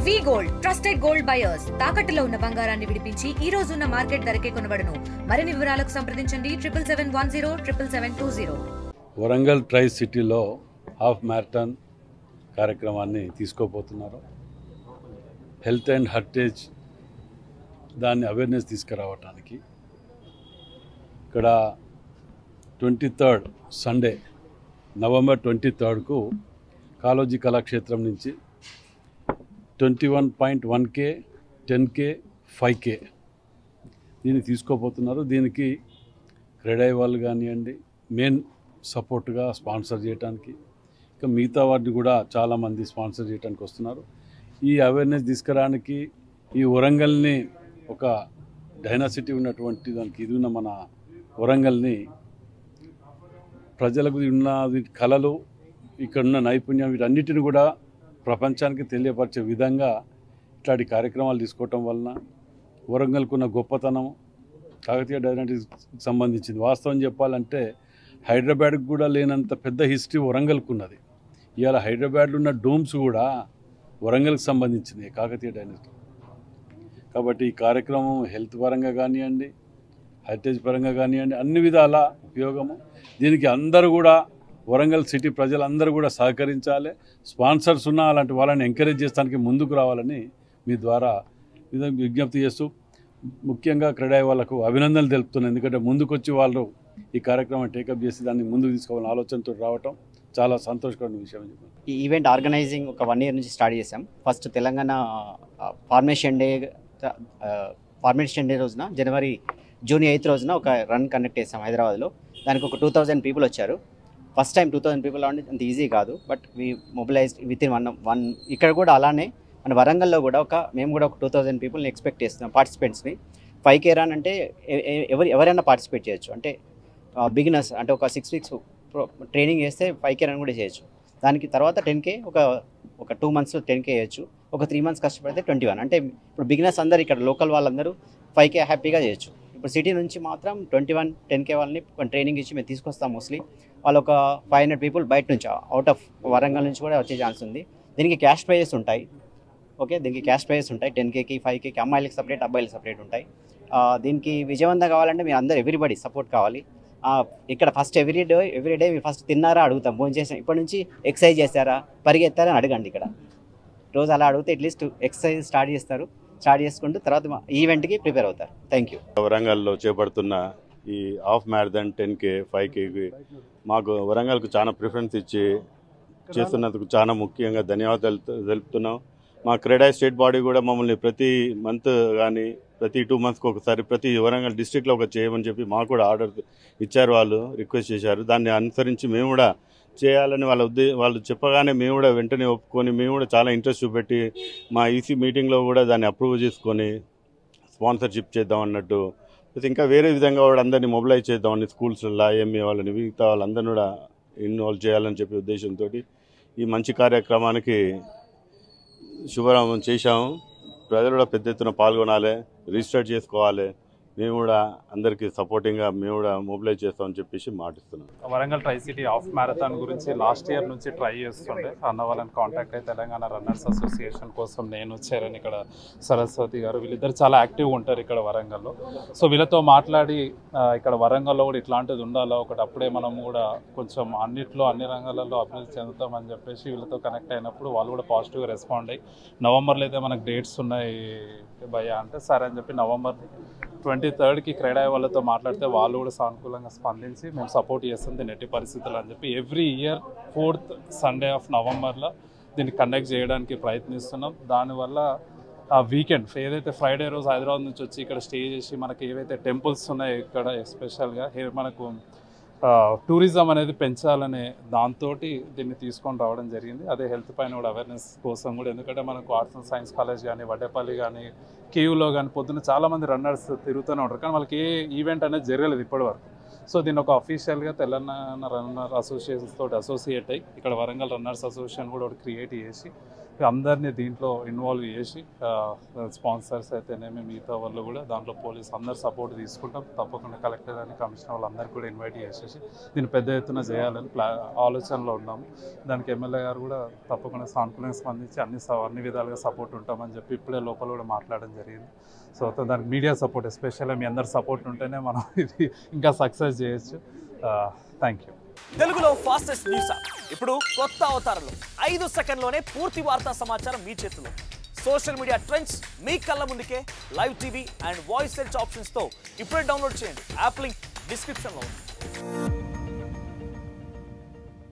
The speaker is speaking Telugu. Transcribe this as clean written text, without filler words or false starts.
వి గోల్డ్ ట్రస్టెడ్ గోల్డ్ బయర్స్ తాకట్టులో ఉన్న బంగారాన్ని విడిపించి ఈ రోజు ఉన్న మార్కెట్ ధరకే కొనబడును. మరిన్ని వివరాలకు సంప్రదించండి 77107720. వరంగల్ ట్రై సిటీలో హాఫ్ మ్యారథాన్ కార్యక్రమాన్ని తీసుకోబోతున్నారు. హెల్త్ అండ్ హెరిటేజ్ దాన్ని అవేర్నెస్ తీసుకురావడానికి ఇక్కడ 23rd Sunday November 23కు Kaloji Kalakshetram నుంచి 21.1K, 10K, 5K దీన్ని తీసుకోబోతున్నారు. దీనికి క్రెడై వాళ్ళు కానివ్వండి మెయిన్ సపోర్ట్గా స్పాన్సర్ చేయడానికి, ఇంకా మిగతా వాటిని కూడా చాలామంది స్పాన్సర్ చేయడానికి వస్తున్నారు. ఈ అవేర్నెస్ తీసుకురావడానికి ఈ వరంగల్ని ఒక డైనాసిటీ ఉన్నటువంటి దానికి ఇది ఉన్న మన వరంగల్ని ప్రజలకు ఉన్న కళలు ఇక్కడున్న నైపుణ్యం వీటన్నిటిని కూడా ప్రపంచానికి తెలియపరిచే విధంగా ఇట్లాంటి కార్యక్రమాలు తీసుకోవటం వలన వరంగల్కున్న గొప్పతనం కాకతీయ డైనాసిటీకి సంబంధించింది. వాస్తవం చెప్పాలంటే హైదరాబాద్కి కూడా లేనంత పెద్ద హిస్టరీ వరంగల్కు ఉన్నది. ఇవాళ హైదరాబాద్లో ఉన్న డోమ్స్ కూడా వరంగల్కి సంబంధించినవి కాకతీయ డైనాసిటీ. కాబట్టి ఈ కార్యక్రమం హెల్త్ పరంగా కానివ్వండి, హెరిటేజ్ పరంగా కానివ్వండి అన్ని విధాల ఉపయోగము. దీనికి అందరూ కూడా వరంగల్ సిటీ ప్రజలందరూ కూడా సహకరించాలి. స్పాన్సర్స్ ఉన్న అలాంటి వాళ్ళని ఎంకరేజ్ చేయడానికి ముందుకు రావాలని మీ ద్వారా విజ్ఞప్తి చేస్తూ ముఖ్యంగా క్రెడై వాళ్ళకు అభినందనలు తెలుపుతున్నాను. ఎందుకంటే ముందుకొచ్చి వాళ్ళు ఈ కార్యక్రమం టేకప్ చేసి దాన్ని ముందుకు తీసుకోవాలని ఆలోచనతో రావటం చాలా సంతోషకరమైన విషయం. ఈ ఈవెంట్ ఆర్గనైజింగ్ ఒక 1 year నుంచి స్టార్ట్ చేసాం. ఫస్ట్ తెలంగాణ ఫార్మేషన్ డే రోజున జూన్ 8 రోజున ఒక రన్ కండక్ట్ చేసాం హైదరాబాద్లో. దానికి ఒక 2000 పీపుల్ వచ్చారు. ఫస్ట్ టైం 2000 పీపుల్ అంటే అంత ఈజీ కాదు, but we mobilised with in one. ఇక్కడ కూడా అలానే మన వరంగల్లో కూడా మేము కూడా ఒక 2000 పీపుల్ని ఎక్స్పెక్ట్ చేస్తున్నాం పార్టిసిపెంట్స్ని. 5K రన్ అంటే ఎవరైనా పార్టిసిపేట్ చేయొచ్చు. అంటే బిగినర్స్ అంటే ఒక 6 weeks ట్రైనింగ్ చేస్తే 5K రన్ కూడా చేయొచ్చు. దానికి తర్వాత 10K ఒక 2 monthsలో 10K చేయొచ్చు. ఒక 3 months కష్టపడితే 21. అంటే ఇప్పుడు బిగినర్స్ అందరూ ఇక్కడ లోకల్ వాళ్ళందరూ 5K హ్యాపీగా చేయొచ్చు. ఇప్పుడు సిటీ నుంచి మాత్రం 21, 10K వాళ్ళని ట్రైనింగ్ ఇచ్చి మేము తీసుకొస్తాం. మోస్ట్లీ వాళ్ళు ఒక 500 పీపుల్ బయట నుంచి అవుట్ ఆఫ్ వరంగల్ నుంచి కూడా వచ్చే ఛాన్స్ ఉంది. దీనికి క్యాష్ ప్రైజెస్ ఉంటాయి. ఓకే, దీనికి క్యాష్ ప్రైజెస్ ఉంటాయి. 10Kకి 5Kకి అమ్మాయిలకి సపరేట్, అబ్బాయిలకి సపరేట్ ఉంటాయి. దీనికి విజయవంతం కావాలంటే మీరు అందరూ ఎవ్రీబడి సపోర్ట్ కావాలి. ఇక్కడ ఫస్ట్ ఎవ్రీ డే మీరు ఫస్ట్ తిన్నారా అడుగుతాం, భోజనం చేసాం, ఇప్పటి నుంచి ఎక్సర్సైజ్ చేస్తారా, పరిగెత్తారా అని అడగండి. ఇక్కడ రోజు అలా అడిగితే అట్లీస్ట్ ఎక్సర్సైజ్ స్టార్ట్ చేసుకుంటూ తర్వాత ఈవెంట్కి ప్రిపేర్ అవుతారు. Thank you. వరంగల్లో చేపడుతున్న ఈ హాఫ్ మ్యారథాన్ 10K, 5Kకి మాకు వరంగల్కు చాలా ప్రిఫరెన్స్ ఇచ్చి చేస్తున్నందుకు చాలా ముఖ్యంగా ధన్యవాదాలు తెలుపుతున్నాం. మా క్రెడై స్టేట్ బాడీ కూడా మమ్మల్ని ప్రతి మంత్ కానీ ప్రతి 2 monthsకి ఒకసారి ప్రతి వరంగల్ డిస్ట్రిక్ట్లో ఒక చేయమని చెప్పి మాకు కూడా ఆర్డర్ ఇచ్చారు. వాళ్ళు రిక్వెస్ట్ చేశారు. దాన్ని అనుసరించి మేము కూడా చేయాలని వాళ్ళు చెప్పగానే మేము కూడా వెంటనే ఒప్పుకొని మేము కూడా చాలా ఇంట్రెస్ట్ చూపెట్టి మా ఈసీ మీటింగ్లో కూడా దాన్ని అప్రూవ్ చేసుకొని స్పాన్సర్షిప్ చేద్దాం అన్నట్టు, ఇంకా వేరే విధంగా కూడా అందరినీ మొబిలైజ్ చేద్దామని స్కూల్స్లో ఎంఏ వాళ్ళని మిగతా వాళ్ళందరినీ కూడా ఇన్వాల్వ్ చేయాలని చెప్పే ఉద్దేశంతో ఈ మంచి కార్యక్రమానికి శుభారంభం చేశాము. ప్రజలు కూడా పెద్ద ఎత్తున పాల్గొనాలి, రిజిస్టర్ చేసుకోవాలి. మేము కూడా అందరికీ సపోర్టింగ్గా మేము కూడా మొబిలైజ్ చేస్తామని చెప్పేసి మాటిస్తున్నాం. Warangal tri city half marathon గురించి లాస్ట్ ఇయర్ నుంచి ట్రై చేస్తుండే. అన్న వాళ్ళని కాంటాక్ట్ అయ్యి తెలంగాణ రన్నర్స్ అసోసియేషన్ కోసం నేను వచ్చారని ఇక్కడ సరస్వతి గారు వీళ్ళిద్దరు చాలా యాక్టివ్గా ఉంటారు ఇక్కడ వరంగల్లో. సో వీళ్ళతో మాట్లాడి ఇక్కడ వరంగల్లో కూడా ఇట్లాంటిది ఉండాలా, ఒకటి అప్పుడే మనం కూడా కొంచెం అన్ని రంగాలలో అభివృద్ధి చెందుతామని చెప్పేసి వీళ్ళతో కనెక్ట్ అయినప్పుడు వాళ్ళు కూడా పాజిటివ్గా రెస్పాండ్ అయ్యి నవంబర్లో అయితే మనకు డేట్స్ ఉన్నాయి భయ్యా అంటే సరే అని చెప్పి నవంబర్ 23కి క్రెడై వాళ్ళతో మాట్లాడితే వాళ్ళు కూడా సానుకూలంగా స్పందించి మేము సపోర్ట్ చేస్తుంది నెట్టి పరిస్థితులు అని చెప్పి every year 4th Sunday of Novemberలో దీన్ని కండక్ట్ చేయడానికి ప్రయత్నిస్తున్నాం. దానివల్ల ఆ వీకెండ్ ఏదైతే ఫ్రైడే రోజు హైదరాబాద్ నుంచి వచ్చి ఇక్కడ స్టే చేసి మనకి ఏవైతే టెంపుల్స్ ఉన్నాయో ఇక్కడ ఎస్పెషల్గా మనకు టూరిజం అనేది పెంచాలనే దాంతో దీన్ని తీసుకొని రావడం జరిగింది. అదే హెల్త్ పైన కూడా అవేర్నెస్ కోసం కూడా, ఎందుకంటే మనకు ఆర్ట్స్ అండ్ సైన్స్ కాలేజ్ కానీ వడ్డేపల్లి కానీ కేయూలో కానీ పొద్దున్న చాలామంది రన్నర్స్ తిరుగుతూనే ఉంటారు, కానీ వాళ్ళకి ఏ ఈవెంట్ అనేది జరగలేదు ఇప్పటివరకు. సో దీన్ని ఒక అఫీషియల్గా తెలంగాణ రన్నర్ అసోసియేషన్స్ తోటి అసోసియేట్ అయ్యి ఇక్కడ వరంగల్ రన్నర్స్ అసోసియేషన్ కూడా ఒకటి క్రియేట్ చేసి అందరినీ దీంట్లో ఇన్వాల్వ్ చేసి స్పాన్సర్స్ అయితేనేమి మిగతా వాళ్ళు కూడా దాంట్లో పోలీస్ అందరు సపోర్ట్ తీసుకుంటాం. తప్పకుండా కలెక్టర్ అని కమిషనర్ వాళ్ళందరికీ కూడా ఇన్వైట్ చేసేసి దీన్ని పెద్ద ఎత్తున చేయాలని ఆలోచనలో ఉన్నాము. దానికి ఎమ్మెల్యే గారు కూడా తప్పకుండా సానుకూలంగా స్పందించి అన్ని విధాలుగా సపోర్ట్ ఉంటామని చెప్పి ఇప్పుడే లోపల కూడా మాట్లాడడం జరిగింది. సో దానికి మీడియా సపోర్ట్ ఎస్పెషల్గా మీ అందరు సపోర్ట్ ఉంటేనే మనం ఇది ఇంకా సక్సెస్ చేయొచ్చు. Thank you. తెలుగులో ఫాస్టెస్ట్ న్యూస్ యాప్ ఇప్పుడు కొత్త అవతారంలో 5 సెకండ్లోనే పూర్తి వార్తా సమాచారం మీ చేతిలో. సోషల్ మీడియా ట్రెండ్స్ మీ కళ్ళ ముందుకే live TV and voice search ఆప్షన్స్తో ఇప్పుడే డౌన్లోడ్ చేయండి. యాప్ లింక్ డిస్క్రిప్షన్లో ఉంది.